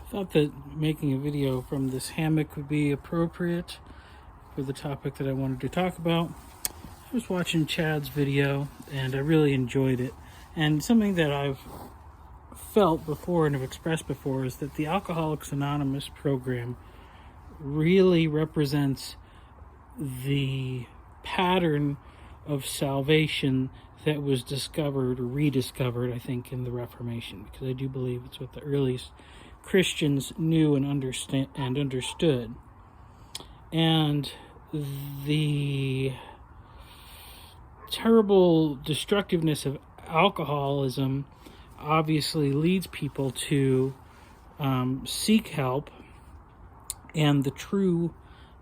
Thought that making a video from this hammock would be appropriate for the topic that I wanted to talk about. I was watching Chad's video and I really enjoyed it. And something that I've felt before and have expressed before is that the Alcoholics Anonymous program really represents the pattern of salvation that was discovered or rediscovered, I think, in the Reformation, because I do believe it's what the earliest Christians knew and understood. And the terrible destructiveness of alcoholism obviously leads people to seek help, and the true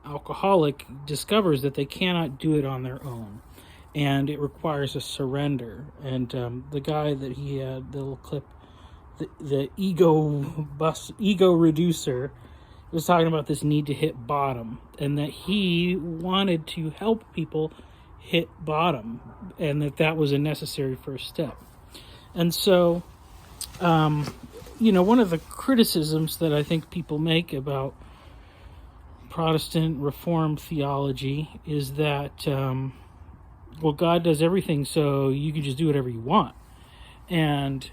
alcoholic discovers that they cannot do it on their own, and it requires a surrender. And the guy that he had, the little clip, the ego reducer, was talking about this need to hit bottom, and that he wanted to help people hit bottom, and that was a necessary first step. And so, one of the criticisms that I think people make about Protestant Reformed theology is that, God does everything, so you can just do whatever you want. And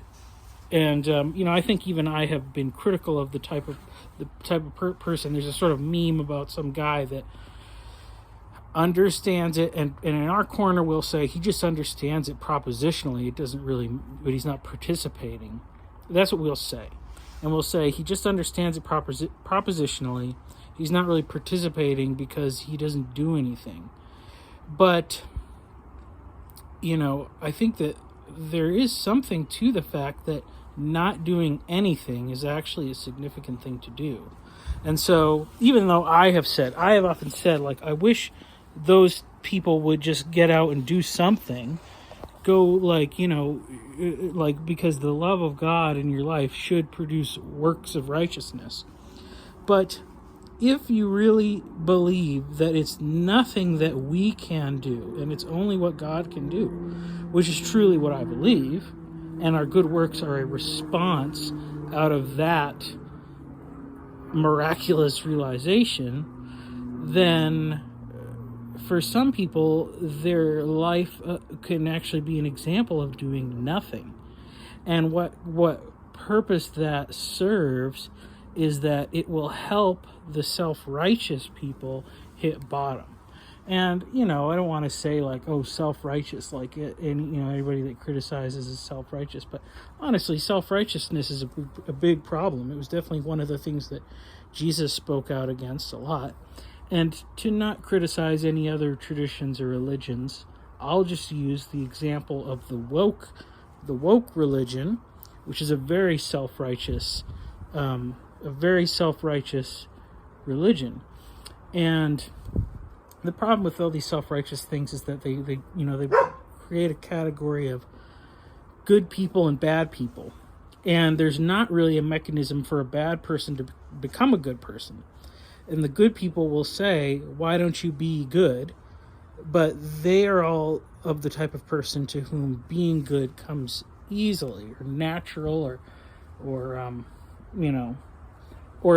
I think even I have been critical of the type of person. There's a sort of meme about some guy that understands it, and in our corner we'll say he just understands it propositionally. It doesn't really, but he's not participating. That's what we'll say. And we'll say he just understands it propositionally. He's not really participating because he doesn't do anything. But, I think that there is something to the fact that not doing anything is actually a significant thing to do. And so, even though I have often said, like, I wish those people would just get out and do something, go, because the love of God in your life should produce works of righteousness. But if you really believe that it's nothing that we can do, and it's only what God can do, which is truly what I believe, and our good works are a response out of that miraculous realization, then for some people, their life can actually be an example of doing nothing. And what purpose that serves is that it will help the self-righteous people hit bottom. And, I don't want to say self-righteous, anybody that criticizes is self-righteous. But honestly, self-righteousness is a big problem. It was definitely one of the things that Jesus spoke out against a lot. And to not criticize any other traditions or religions, I'll just use the example of the woke religion, which is a very self-righteous religion. And the problem with all these self-righteous things is that they create a category of good people and bad people. And there's not really a mechanism for a bad person to become a good person. And the good people will say, why don't you be good? But they are all of the type of person to whom being good comes easily or natural, or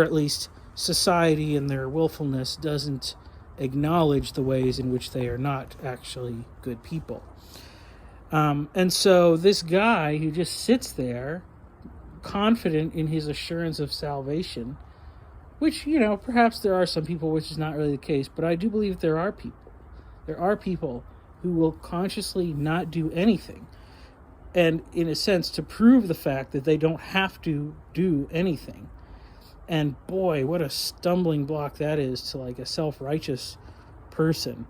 at least society in their willfulness doesn't acknowledge the ways in which they are not actually good people. And so this guy who just sits there confident in his assurance of salvation, which, perhaps there are some people which is not really the case, but I do believe there are people who will consciously not do anything, and in a sense to prove the fact that they don't have to do anything. And boy, what a stumbling block that is to a self-righteous person,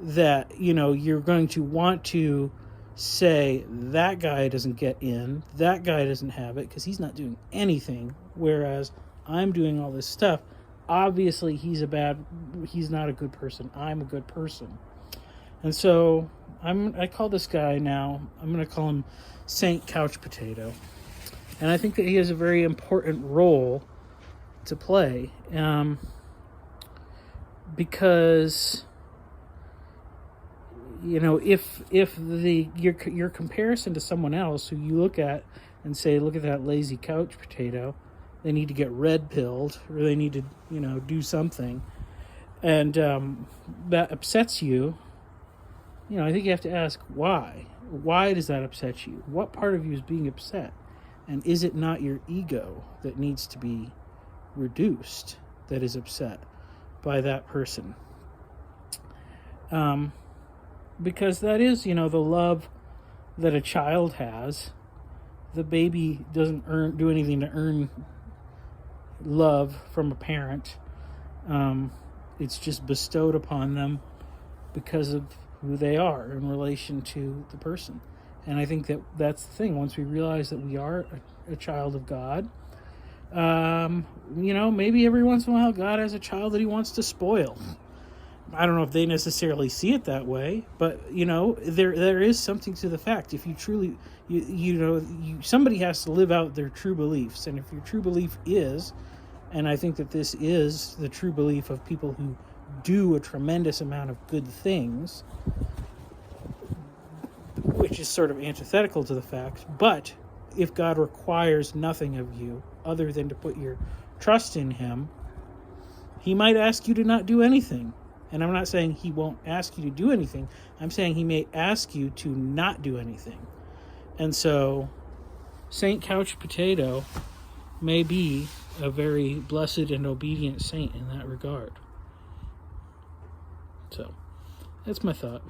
that, you're going to want to say that guy doesn't get in, that guy doesn't have it because he's not doing anything, whereas I'm doing all this stuff. Obviously he's not a good person. I'm a good person. And so I call this guy now, I'm going to call him Saint Couch Potato. And I think that he has a very important role to play, because if your comparison to someone else who you look at and say, look at that lazy couch potato, they need to get red pilled, or they need to, do something, and that upsets you, I think you have to ask why. Why does that upset you? What part of you is being upset? And is it not your ego that needs to be reduced, that is upset by that person? Because that is, the love that a child has. The baby doesn't do anything to earn love from a parent. It's just bestowed upon them because of who they are in relation to the person. And I think that that's the thing. Once we realize that we are a child of God, maybe every once in a while God has a child that he wants to spoil. I don't know if they necessarily see it that way, but there is something to the fact. If you truly, somebody has to live out their true beliefs, and if your true belief is, and I think that this is the true belief of people who do a tremendous amount of good things, which is sort of antithetical to the fact, but if God requires nothing of you other than to put your trust in him, he might ask you to not do anything. And I'm not saying he won't ask you to do anything. I'm saying he may ask you to not do anything. And so Saint Couch Potato may be a very blessed and obedient saint in that regard. So that's my thought.